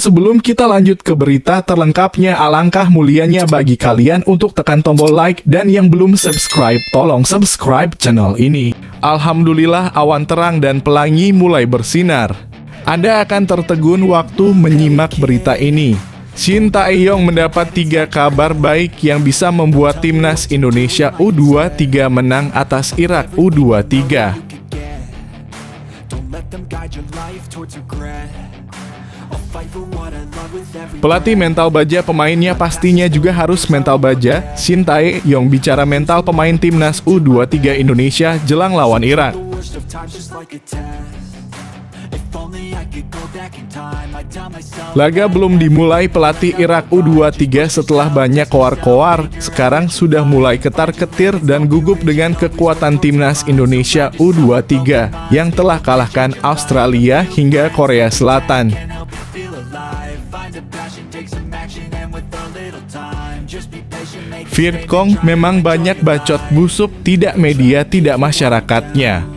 sebelum kita lanjut ke berita terlengkapnya, alangkah mulianya bagi kalian untuk tekan tombol like, dan yang belum subscribe, tolong subscribe channel ini. Alhamdulillah, awan terang dan pelangi mulai bersinar. Anda akan tertegun waktu menyimak berita ini. Shin Tae-yong mendapat 3 kabar baik yang bisa membuat timnas Indonesia U23 menang atas Irak U23. Pelatih mental baja pemainnya pastinya juga harus mental baja. Shin Tae-yong bicara mental pemain timnas U23 Indonesia jelang lawan Irak. Laga belum dimulai, pelatih Irak U23 setelah banyak koar-koar, sekarang sudah mulai ketar-ketir dan gugup dengan kekuatan timnas Indonesia U23 yang telah kalahkan Australia hingga Korea Selatan. Vietcong memang banyak bacot busuk, tidak media, tidak masyarakatnya.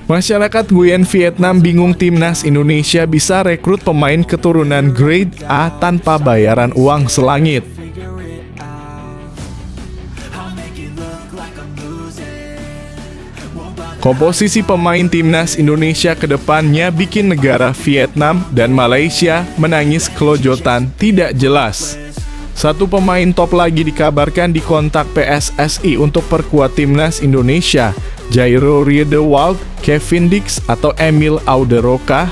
Masyarakat Nguyen Vietnam bingung timnas Indonesia bisa rekrut pemain keturunan grade A tanpa bayaran uang selangit. Komposisi pemain timnas Indonesia ke depannya bikin negara Vietnam dan Malaysia menangis kelojotan tidak jelas. Satu pemain top lagi dikabarkan dikontak PSSI untuk perkuat timnas Indonesia, Jairo Riedewald, Kevin Dix, atau Emil Auderoka.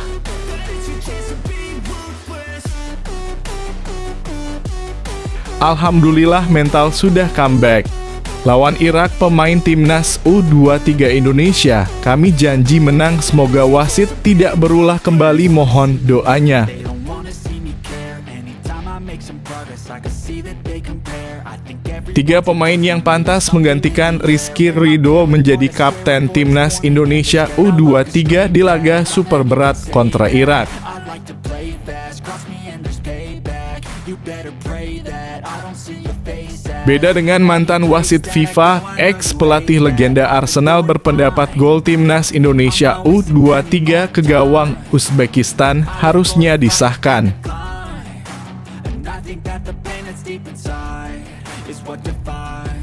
Alhamdulillah mental sudah comeback. Lawan Irak pemain timnas U23 Indonesia, kami janji menang, semoga wasit tidak berulah kembali, mohon doanya. Tiga pemain yang pantas menggantikan Rizky Ridho menjadi kapten timnas Indonesia U23 di laga super berat kontra Irak. Beda dengan mantan wasit FIFA, ex-pelatih legenda Arsenal berpendapat gol timnas Indonesia U23 ke gawang Uzbekistan harusnya disahkan.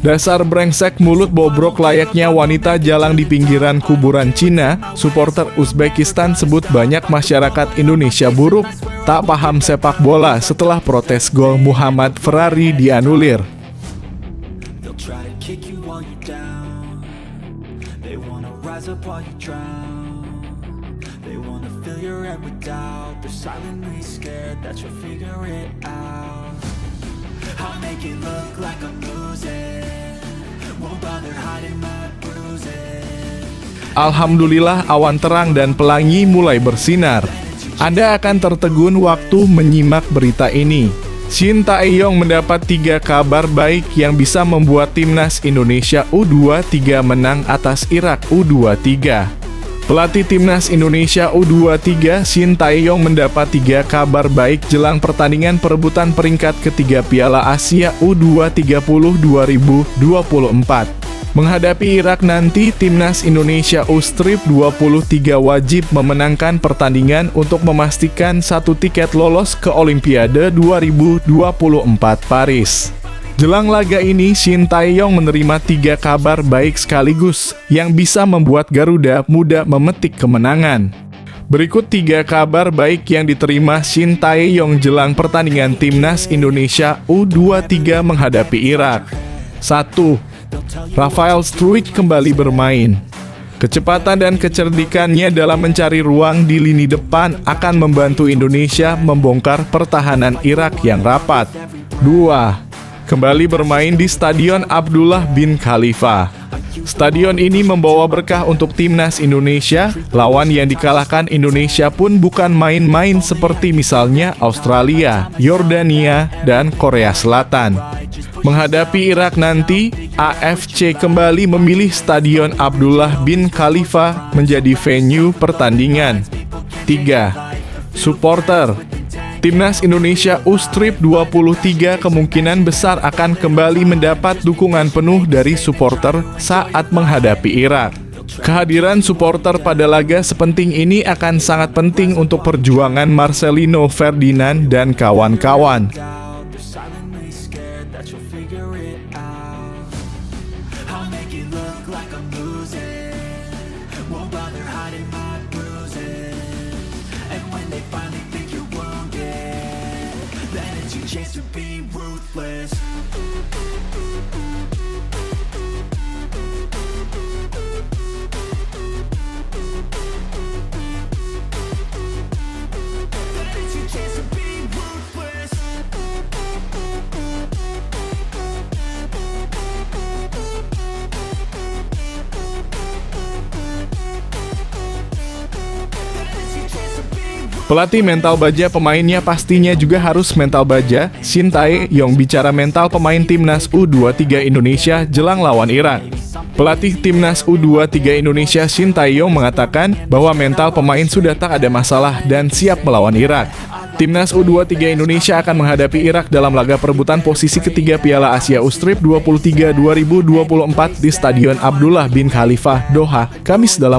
Dasar brengsek mulut bobrok layaknya wanita jalang di pinggiran kuburan Cina, supporter Uzbekistan sebut banyak masyarakat Indonesia buruk, tak paham sepak bola setelah protes gol Muhammad Ferrari dianulir. Alhamdulillah, awan terang dan pelangi mulai bersinar. Anda akan tertegun waktu menyimak berita ini. Shin Tae-yong mendapat 3 kabar baik yang bisa membuat timnas Indonesia U23 menang atas Irak U23. Pelatih timnas Indonesia U23 Shin Tae-yong mendapat 3 kabar baik jelang pertandingan perebutan peringkat ketiga Piala Asia U20 2024. Menghadapi Irak nanti, timnas Indonesia U23 wajib memenangkan pertandingan untuk memastikan 1 tiket lolos ke Olimpiade 2024 Paris. Jelang laga ini, Shin Tae-yong menerima 3 kabar baik sekaligus yang bisa membuat Garuda Muda memetik kemenangan. Berikut 3 kabar baik yang diterima Shin Tae-yong jelang pertandingan timnas Indonesia U23 menghadapi Irak. 1. Rafael Struijk kembali bermain. Kecepatan dan kecerdikannya dalam mencari ruang di lini depan akan membantu Indonesia membongkar pertahanan Irak yang rapat. 2. Kembali bermain di Stadion Abdullah bin Khalifa. Stadion ini membawa berkah untuk timnas Indonesia. Lawan yang dikalahkan Indonesia pun bukan main-main seperti misalnya Australia, Yordania, dan Korea Selatan. Menghadapi Irak nanti, AFC kembali memilih Stadion Abdullah bin Khalifa menjadi venue pertandingan. 3. Supporter. Timnas Indonesia U23 kemungkinan besar akan kembali mendapat dukungan penuh dari supporter saat menghadapi Irak. Kehadiran supporter pada laga sepenting ini akan sangat penting untuk perjuangan Marcelino Ferdinand dan kawan-kawan. Pelatih mental baja pemainnya pastinya juga harus mental baja. Shin Tae-yong bicara mental pemain timnas U23 Indonesia jelang lawan Irak. Pelatih timnas U23 Indonesia Shin Tae-yong mengatakan bahwa mental pemain sudah tak ada masalah dan siap melawan Irak. Timnas U23 Indonesia akan menghadapi Irak dalam laga perebutan posisi ketiga Piala Asia U-Strip 23 2024 di Stadion Abdullah bin Khalifah, Doha, Kamis (2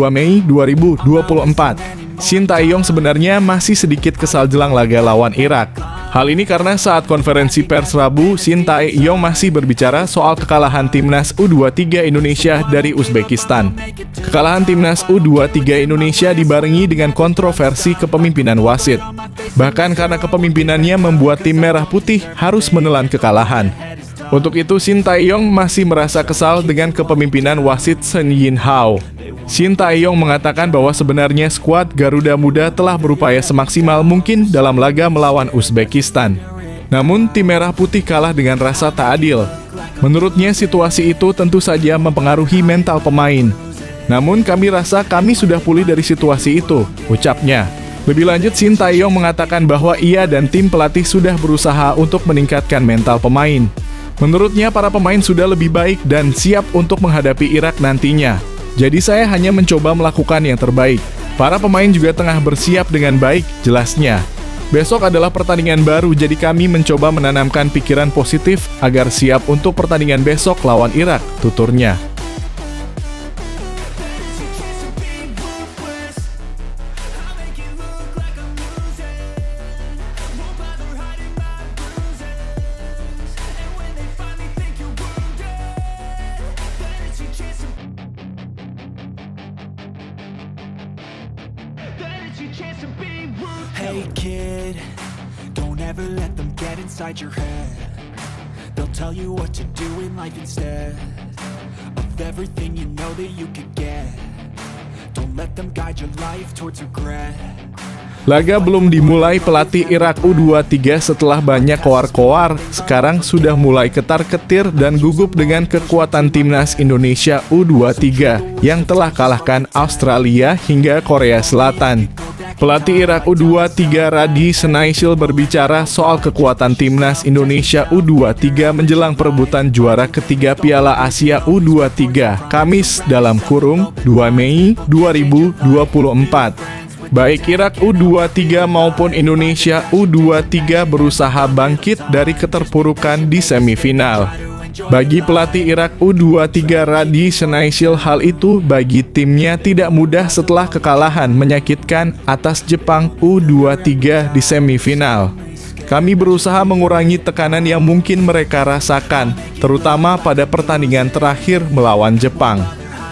Mei 2024. Shin Tae-yong sebenarnya masih sedikit kesal jelang laga lawan Irak. Hal ini karena saat konferensi pers Rabu, Shin Tae-yong masih berbicara soal kekalahan timnas U23 Indonesia dari Uzbekistan. Kekalahan timnas U23 Indonesia dibarengi dengan kontroversi kepemimpinan wasit. Bahkan karena kepemimpinannya membuat tim merah putih harus menelan kekalahan. Untuk itu, Shin Tae-yong masih merasa kesal dengan kepemimpinan wasit Shin Yin-hao. Shin Tae-yong mengatakan bahwa sebenarnya skuad Garuda Muda telah berupaya semaksimal mungkin dalam laga melawan Uzbekistan. Namun, tim merah putih kalah dengan rasa tak adil. Menurutnya, situasi itu tentu saja mempengaruhi mental pemain. Namun, kami rasa kami sudah pulih dari situasi itu, ucapnya. Lebih lanjut, Shin Tae-yong mengatakan bahwa ia dan tim pelatih sudah berusaha untuk meningkatkan mental pemain. Menurutnya, para pemain sudah lebih baik dan siap untuk menghadapi Irak nantinya. Jadi saya hanya mencoba melakukan yang terbaik. Para pemain juga tengah bersiap dengan baik, jelasnya. Besok adalah pertandingan baru, jadi kami mencoba menanamkan pikiran positif agar siap untuk pertandingan besok lawan Irak, tuturnya. Hey kid, don't ever let them get inside your head. They'll tell you what to do in life instead of everything you know that you could get. Don't let them guide your life towards regret. Laga belum dimulai, pelatih Irak U23 setelah banyak koar-koar sekarang sudah mulai ketar-ketir dan gugup dengan kekuatan timnas Indonesia U23 yang telah kalahkan Australia hingga Korea Selatan. Pelatih Irak U23 Radi Senaishil berbicara soal kekuatan timnas Indonesia U23 menjelang perebutan juara ketiga Piala Asia U23 Kamis (2 Mei 2024). Baik Irak U23 maupun Indonesia U23 berusaha bangkit dari keterpurukan di semifinal. Bagi pelatih Irak U23 Radi Senaishil, hal itu bagi timnya tidak mudah setelah kekalahan menyakitkan atas Jepang U23 di semifinal. Kami berusaha mengurangi tekanan yang mungkin mereka rasakan, terutama pada pertandingan terakhir melawan Jepang.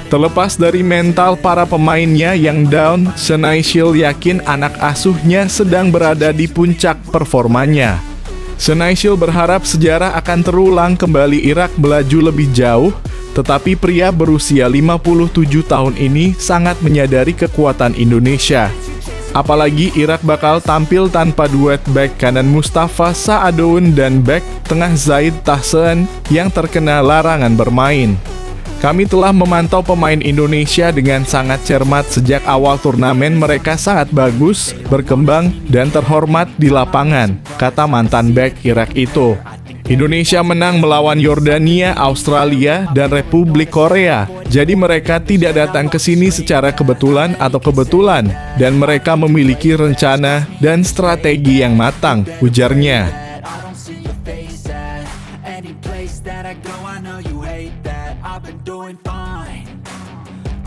Terlepas dari mental para pemainnya yang down, Senaishil yakin anak asuhnya sedang berada di puncak performanya. Senaishil berharap sejarah akan terulang kembali, Irak melaju lebih jauh, tetapi pria berusia 57 tahun ini sangat menyadari kekuatan Indonesia. Apalagi Irak bakal tampil tanpa duet bek kanan Mustafa Sa'adoun dan bek tengah Zaid Tahsen yang terkena larangan bermain. Kami telah memantau pemain Indonesia dengan sangat cermat sejak awal turnamen. Mereka sangat bagus, berkembang, dan terhormat di lapangan, kata mantan bek Irak itu. Indonesia menang melawan Yordania, Australia, dan Republik Korea. Jadi mereka tidak datang ke sini secara kebetulan, dan mereka memiliki rencana dan strategi yang matang, ujarnya.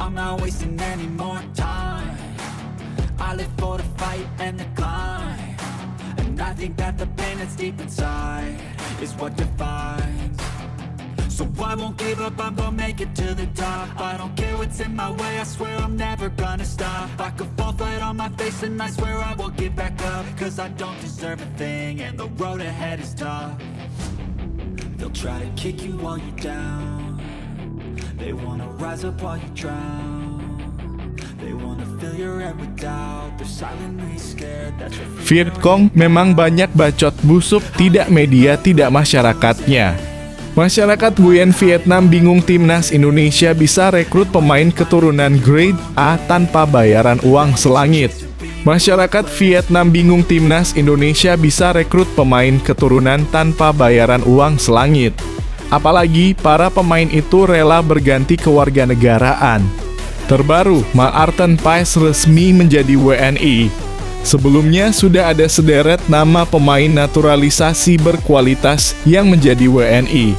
I'm not wasting any more time. I live for the fight and the climb, and I think that the pain that's deep inside is what defines. So I won't give up, I'm gonna make it to the top. I don't care what's in my way, I swear I'm never gonna stop. I could fall flat on my face and I swear I will get back up, cause I don't deserve a thing and the road ahead is tough. They'll try to kick you while you're down, they wanna rise up while you drown, they wanna fill your head with doubt, they're silently scared that you're Vietcong memang banyak bacot busuk, tidak media, tidak masyarakatnya. Masyarakat Nguyen Vietnam bingung timnas Indonesia bisa rekrut pemain keturunan grade A tanpa bayaran uang selangit. Masyarakat Vietnam bingung timnas Indonesia bisa rekrut pemain keturunan tanpa bayaran uang selangit. Apalagi para pemain itu rela berganti kewarganegaraan. Terbaru, Maarten Paes resmi menjadi WNI. Sebelumnya sudah ada sederet nama pemain naturalisasi berkualitas yang menjadi WNI.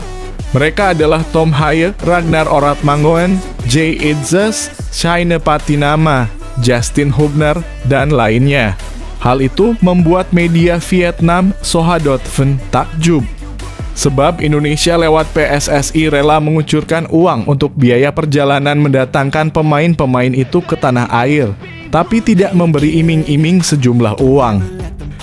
Mereka adalah Tom Haye, Ragnar Oratmangoen, Jay Itzes, Shaine Patinama, Justin Hubner, dan lainnya. Hal itu membuat media Vietnam Soha.vn takjub. Sebab Indonesia lewat PSSI rela mengucurkan uang untuk biaya perjalanan mendatangkan pemain-pemain itu ke tanah air, tapi tidak memberi iming-iming sejumlah uang.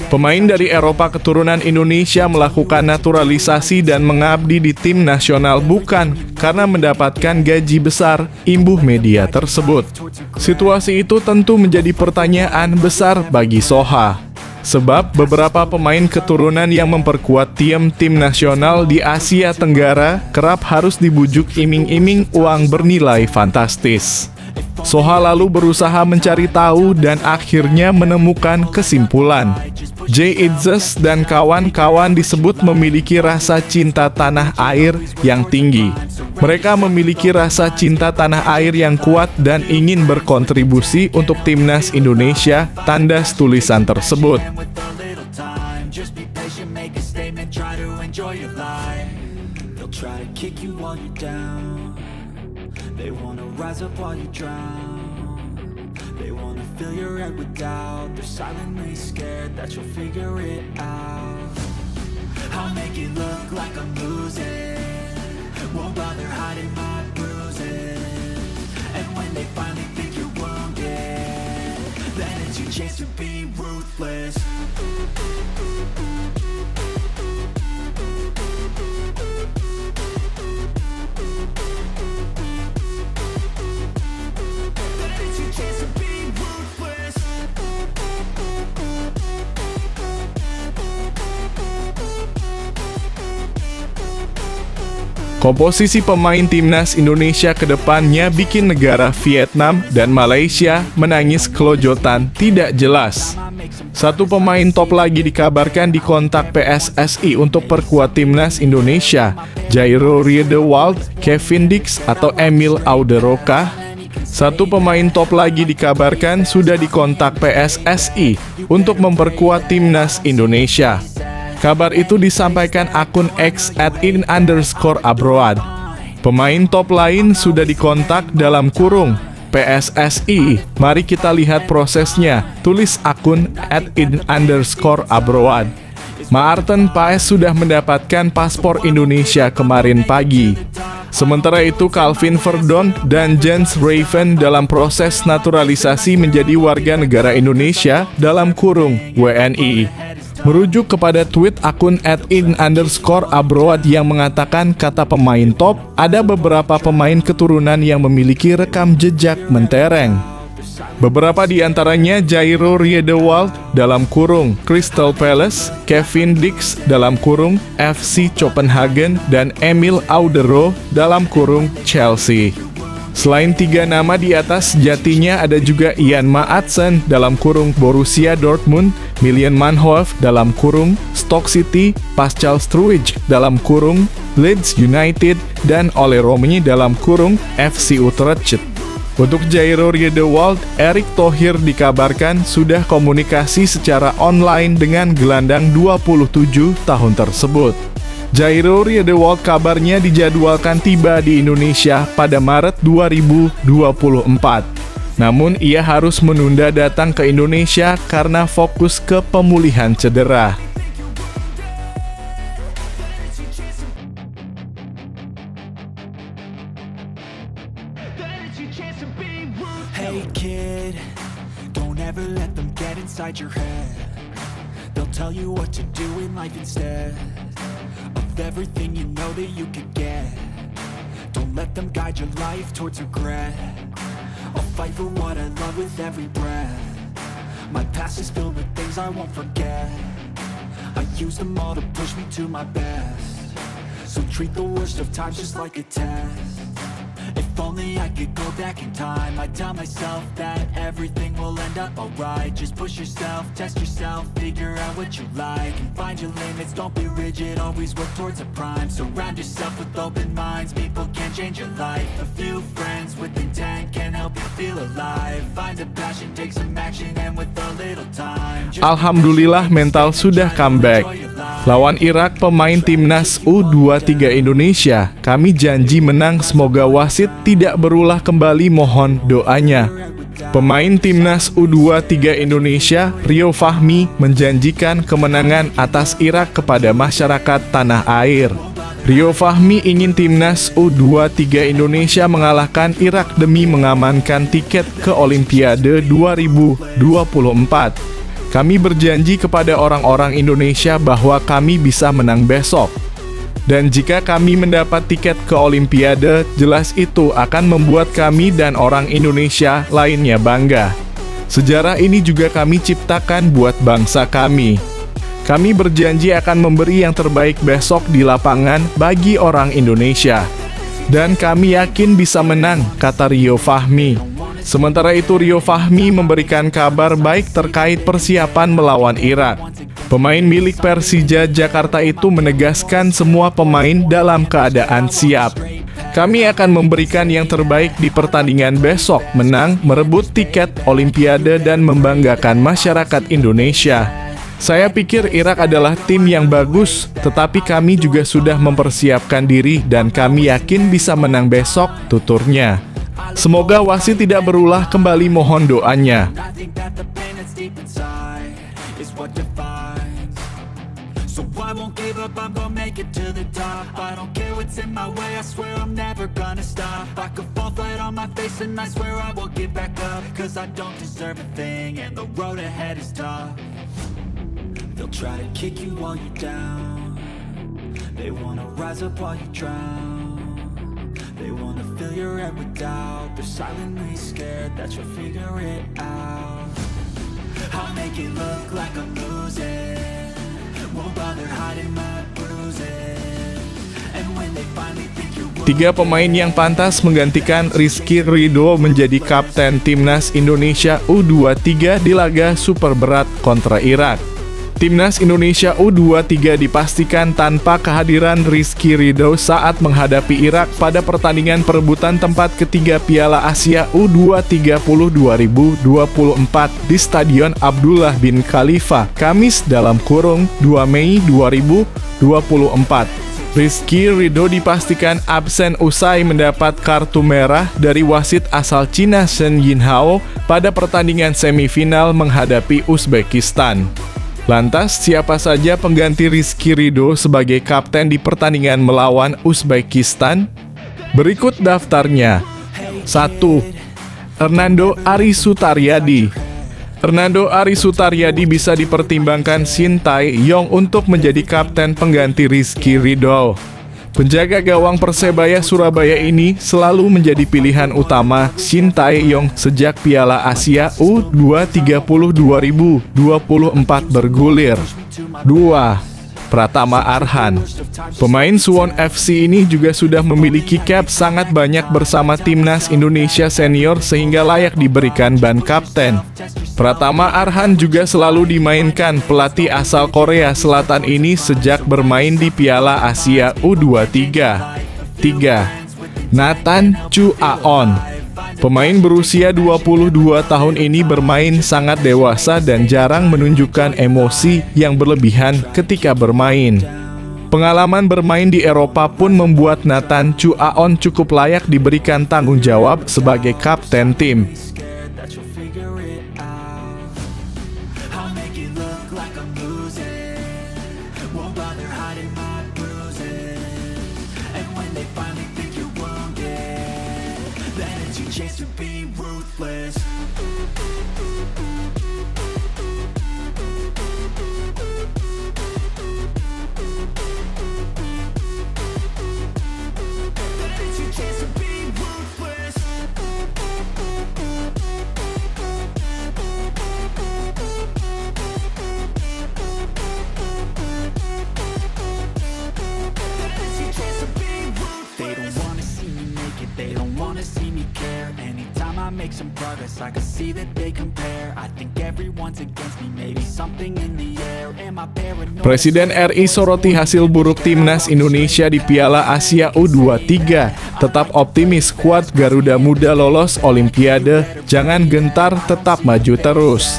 Pemain dari Eropa keturunan Indonesia melakukan naturalisasi dan mengabdi di tim nasional bukan karena mendapatkan gaji besar, imbuh media tersebut. Situasi itu tentu menjadi pertanyaan besar bagi Soha. Sebab beberapa pemain keturunan yang memperkuat tim nasional di Asia Tenggara kerap harus dibujuk iming-iming uang bernilai fantastis. Soha lalu berusaha mencari tahu dan akhirnya menemukan kesimpulan. Jay Itzes dan kawan-kawan disebut memiliki rasa cinta tanah air yang tinggi. Mereka memiliki rasa cinta tanah air yang kuat dan ingin berkontribusi untuk timnas Indonesia, tandas tulisan tersebut. They wanna rise up while you drown, they wanna fill your head with doubt, they're silently scared that you'll figure it out. I'll make it look like I'm losing, won't bother hiding my bruises, and when they finally think you're wounded, then it's your chance to be ruthless. Komposisi pemain timnas Indonesia ke depannya bikin negara Vietnam dan Malaysia menangis kelojotan tidak jelas. Satu pemain top lagi dikabarkan dikontak PSSI untuk perkuat timnas Indonesia, Jairo Riedewald, Kevin Dix, atau Emil Auderokah. Satu pemain top lagi dikabarkan sudah dikontak PSSI untuk memperkuat timnas Indonesia. Kabar itu disampaikan akun X @in_abroad. Pemain top lain sudah dikontak dalam kurung PSSI. Mari kita lihat prosesnya, tulis akun @in_abroad. Maarten Paes sudah mendapatkan paspor Indonesia kemarin pagi. Sementara itu Calvin Verdon dan Jens Raven dalam proses naturalisasi menjadi warga negara Indonesia dalam kurung WNI. Merujuk kepada tweet akun @in_abroad yang mengatakan kata pemain top, ada beberapa pemain keturunan yang memiliki rekam jejak mentereng. Beberapa di antaranya Jairo Riedewald dalam kurung Crystal Palace, Kevin Dix dalam kurung FC Copenhagen, dan Emil Audero dalam kurung Chelsea. Selain tiga nama di atas, sejatinya ada juga Ian Maatsen dalam kurung Borussia Dortmund, Milan Manhoef dalam kurung Stoke City, Pascal Struij dalam kurung Leeds United, dan Ole Romani dalam kurung FC Utrecht. Untuk Jairo Riedewald, Erick Thohir dikabarkan sudah komunikasi secara online dengan gelandang 27 tahun tersebut. Jairo Riedewald kabarnya dijadwalkan tiba di Indonesia pada Maret 2024. Namun ia harus menunda datang ke Indonesia karena fokus ke pemulihan cedera. Hey kid, don't ever let them get inside your head. They'll tell you what to do in life instead of everything you know that you could get. Don't let them guide your life towards regret. I'll fight for what I love with every breath. My past is filled with things I won't forget. I use them all to push me to my best. So treat the worst of times just like a test. If only I could go back in time, I'd tell myself that everything will end up alright. Just push yourself, test yourself, figure out what you like, and find your limits, don't be rigid, always work towards a prime. Surround yourself with open minds, people can change your life. A few friends with intent can help you feel alive. Find a passion, take some action, and with a little time, Alhamdulillah mental sudah comeback. Lawan Irak, pemain timnas U23 Indonesia, kami janji menang, semoga wasit tidak berulah kembali, mohon doanya. Pemain timnas U23 Indonesia, Rio Fahmi, menjanjikan kemenangan atas Irak kepada masyarakat tanah air. Rio Fahmi ingin timnas U23 Indonesia mengalahkan Irak demi mengamankan tiket ke Olimpiade 2024. Kami berjanji kepada orang-orang Indonesia bahwa kami bisa menang besok. Dan jika kami mendapat tiket ke Olimpiade, jelas itu akan membuat kami dan orang Indonesia lainnya bangga. Sejarah ini juga kami ciptakan buat bangsa kami. Kami berjanji akan memberi yang terbaik besok di lapangan bagi orang Indonesia. Dan kami yakin bisa menang, kata Rio Fahmi. Sementara itu, Rio Fahmi memberikan kabar baik terkait persiapan melawan Irak. Pemain milik Persija Jakarta itu menegaskan semua pemain dalam keadaan siap. Kami akan memberikan yang terbaik di pertandingan besok, menang, merebut tiket Olimpiade dan membanggakan masyarakat Indonesia. Saya pikir Irak adalah tim yang bagus, tetapi kami juga sudah mempersiapkan diri dan kami yakin bisa menang besok, tuturnya. Semoga wasit tidak berulah kembali, mohon doanya. So I won't give up, I'm gonna make it to the top. I don't care what's in my way, I swear I'm never gonna stop. I could fall flat on my face and I swear I will get back up. Cause I don't deserve a thing and the road ahead is tough. They'll try to kick you while you're down. They wanna rise up while you drown. They wanna fill your head with doubt. They're silently scared that you'll figure it out. I'll make it look like I'm losing. Won't bother hiding my bruises. And when they finally think you're Tiga pemain yang pantas menggantikan Rizky Ridho menjadi kapten timnas Indonesia U23 di laga super berat kontra Irak. Timnas Indonesia U23 dipastikan tanpa kehadiran Rizky Ridho saat menghadapi Irak pada pertandingan perebutan tempat ketiga Piala Asia U20 2024 di Stadion Abdullah bin Khalifa, Kamis (2 Mei 2024). Rizky Ridho dipastikan absen usai mendapat kartu merah dari wasit asal Cina Shen Yinhao pada pertandingan semifinal menghadapi Uzbekistan. Lantas, siapa saja pengganti Rizky Ridho sebagai kapten di pertandingan melawan Uzbekistan? Berikut daftarnya. 1. Hernando Ari Sutaryadi. Hernando Ari Sutaryadi bisa dipertimbangkan Shin Tae-yong untuk menjadi kapten pengganti Rizky Ridho. Penjaga gawang Persebaya Surabaya ini selalu menjadi pilihan utama Shin Tae-yong sejak Piala Asia U20 2024 bergulir. 2. Pratama Arhan. Pemain Suwon FC ini juga sudah memiliki cap sangat banyak bersama timnas Indonesia senior sehingga layak diberikan ban kapten. Pratama Arhan juga selalu dimainkan pelatih asal Korea Selatan ini sejak bermain di Piala Asia U23. 3. Nathan Chu Aon. Pemain berusia 22 tahun ini bermain sangat dewasa dan jarang menunjukkan emosi yang berlebihan ketika bermain. Pengalaman bermain di Eropa pun membuat Nathan Chu Aon cukup layak diberikan tanggung jawab sebagai kapten tim. Scared that you'll figure it out. I'll make it look like I'm losing. Won't bother hiding my bruises. And when they finally think you're wounded, then it's your chance to be ruthless. They don't wanna see me naked, they don't wanna see me care. Anytime I make some progress, I can see that they compare. I think everyone's against me, maybe something in the air. Am I paranoid? Presiden RI soroti hasil buruk timnas Indonesia di Piala Asia U23. Tetap optimis skuad Garuda Muda lolos Olimpiade. Jangan gentar, tetap maju terus.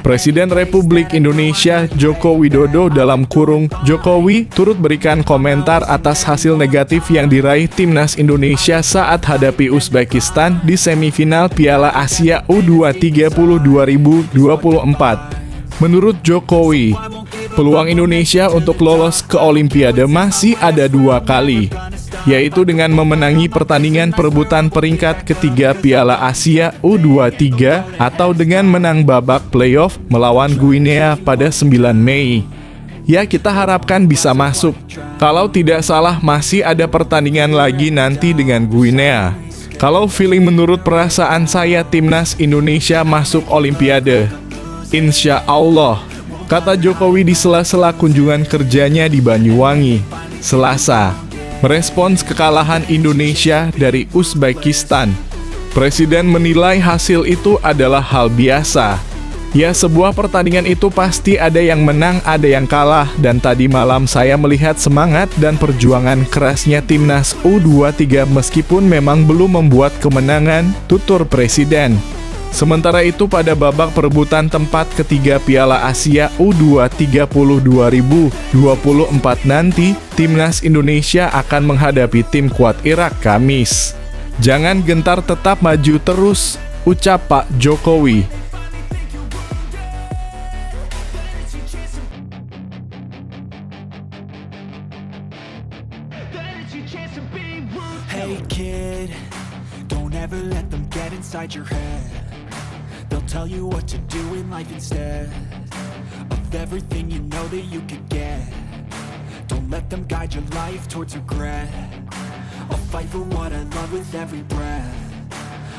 Presiden Republik Indonesia Joko Widodo dalam kurung Jokowi turut berikan komentar atas hasil negatif yang diraih timnas Indonesia saat hadapi Uzbekistan di semifinal Piala Asia U23 2024. Menurut Jokowi, peluang Indonesia untuk lolos ke Olimpiade masih ada 2 kali, yaitu dengan memenangi pertandingan perebutan peringkat ketiga Piala Asia U23 atau dengan menang babak playoff melawan Guinea pada 9 Mei. Ya, kita harapkan bisa masuk. Kalau tidak salah masih ada pertandingan lagi nanti dengan Guinea. Kalau feeling menurut perasaan saya timnas Indonesia masuk Olimpiade. Insya Allah, kata Jokowi di sela-sela kunjungan kerjanya di Banyuwangi, Selasa. Merespons kekalahan Indonesia dari Uzbekistan, Presiden menilai hasil itu adalah hal biasa. Ya, sebuah pertandingan itu pasti ada yang menang, ada yang kalah, dan tadi malam saya melihat semangat dan perjuangan kerasnya timnas U23 meskipun memang belum membuat kemenangan, tutur Presiden. Sementara itu pada babak perebutan tempat ketiga Piala Asia U23 2024 nanti, timnas Indonesia akan menghadapi tim kuat Irak Kamis. Jangan gentar, tetap maju terus, ucap Pak Jokowi. Hey kid, don't ever let them get inside your head. They'll tell you what to do in life instead of everything you know that you could get. Don't let them guide your life towards regret. I'll fight for what I love with every breath.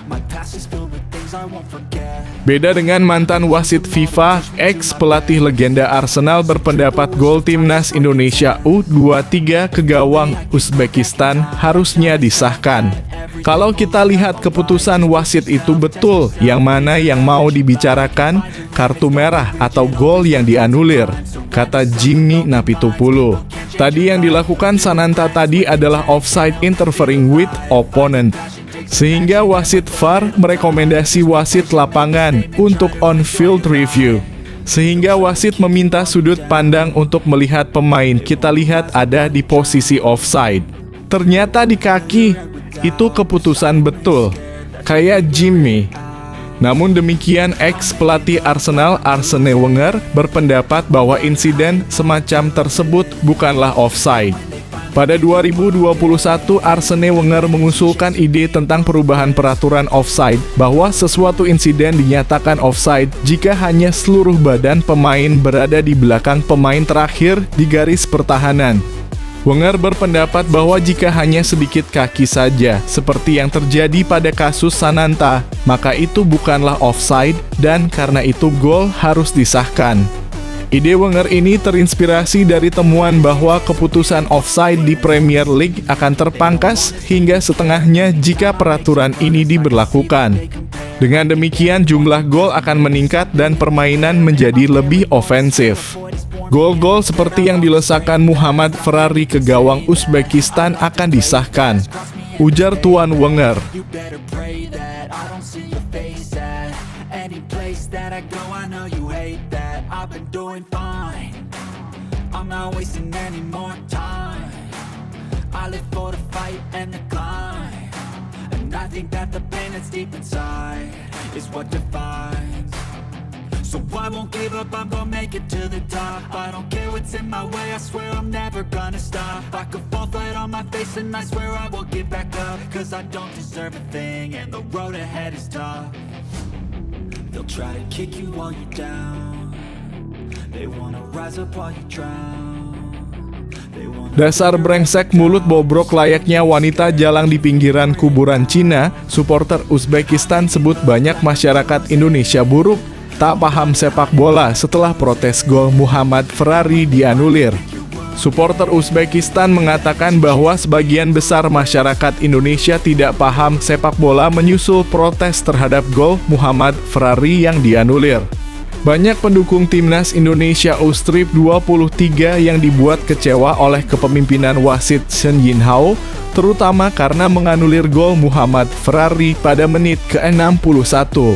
My past is filled with things I won't forget. Beda dengan mantan wasit FIFA, ex-pelatih legenda Arsenal berpendapat gol timnas Indonesia U23 ke gawang Uzbekistan harusnya disahkan. Kalau kita lihat keputusan wasit itu betul, yang mana yang mau dibicarakan, kartu merah atau gol yang dianulir, kata Jimmy Napitupulu. Tadi yang dilakukan Sananta tadi adalah offside interfering with opponent. Sehingga wasit VAR merekomendasi wasit lapangan untuk on-field review. Sehingga wasit meminta sudut pandang untuk melihat pemain, kita lihat ada di posisi offside. Ternyata di kaki, itu keputusan betul, kayak Jimmy. Namun demikian, ex-pelatih Arsenal Arsene Wenger berpendapat bahwa insiden semacam tersebut bukanlah offside. Pada 2021, Arsene Wenger mengusulkan ide tentang perubahan peraturan offside, bahwa sesuatu insiden dinyatakan offside jika hanya seluruh badan pemain berada di belakang pemain terakhir di garis pertahanan. Wenger berpendapat bahwa jika hanya sedikit kaki saja, seperti yang terjadi pada kasus Sananta, maka itu bukanlah offside dan karena itu gol harus disahkan. Ide Wenger ini terinspirasi dari temuan bahwa keputusan offside di Premier League akan terpangkas hingga setengahnya jika peraturan ini diberlakukan. Dengan demikian, jumlah gol akan meningkat dan permainan menjadi lebih ofensif. Gol-gol seperti yang dilesakan Muhammad Ferrari ke gawang Uzbekistan akan disahkan, ujar Tuan Wenger. I'm not wasting any more time. I live for the fight and the climb, and I think that the pain that's deep inside is what defines. So I won't give up, I'm gonna make it to the top. I don't care what's in my way, I swear I'm never gonna stop. I could fall flat on my face and I swear I will get back up, cause I don't deserve a thing and the road ahead is tough. They'll try to kick you while you're down. They wanna rise up while you drown. Dasar brengsek mulut bobrok layaknya wanita jalang di pinggiran kuburan Cina, supporter Uzbekistan sebut banyak masyarakat Indonesia buruk, tak paham sepak bola setelah protes gol Muhammad Ferrari dianulir. Supporter Uzbekistan mengatakan bahwa sebagian besar masyarakat Indonesia tidak paham sepak bola menyusul protes terhadap gol Muhammad Ferrari yang dianulir. Banyak pendukung timnas Indonesia U-Strip 23 yang dibuat kecewa oleh kepemimpinan wasit Shen Yinhao, terutama karena menganulir gol Muhammad Ferrari pada menit ke-61.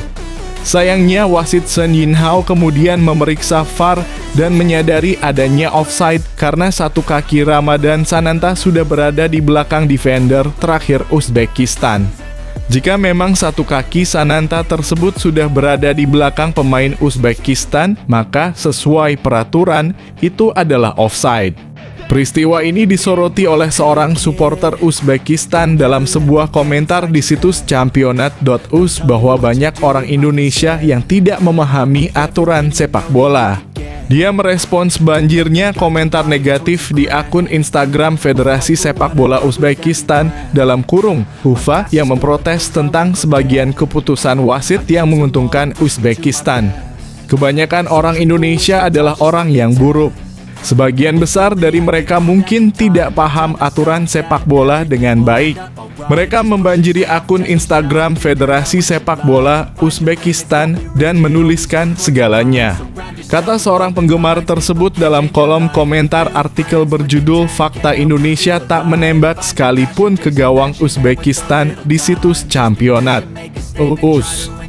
Sayangnya wasit Shen Yinhao kemudian memeriksa VAR dan menyadari adanya offside karena satu kaki Ramadan Sananta sudah berada di belakang defender terakhir Uzbekistan. Jika memang satu kaki Sananta tersebut sudah berada di belakang pemain Uzbekistan, maka sesuai peraturan itu adalah offside. Peristiwa ini disoroti oleh seorang supporter Uzbekistan dalam sebuah komentar di situs championat.uz bahwa banyak orang Indonesia yang tidak memahami aturan sepak bola. Dia merespons banjirnya komentar negatif di akun Instagram Federasi Sepak Bola Uzbekistan dalam kurung Hufa yang memprotes tentang sebagian keputusan wasit yang menguntungkan Uzbekistan. Kebanyakan orang Indonesia adalah orang yang buruk. Sebagian besar dari mereka mungkin tidak paham aturan sepak bola dengan baik. Mereka membanjiri akun Instagram Federasi Sepak Bola Uzbekistan dan menuliskan segalanya, kata seorang penggemar tersebut dalam kolom komentar artikel berjudul "Fakta Indonesia tak menembak sekalipun ke gawang Uzbekistan" di situs Championat.uz.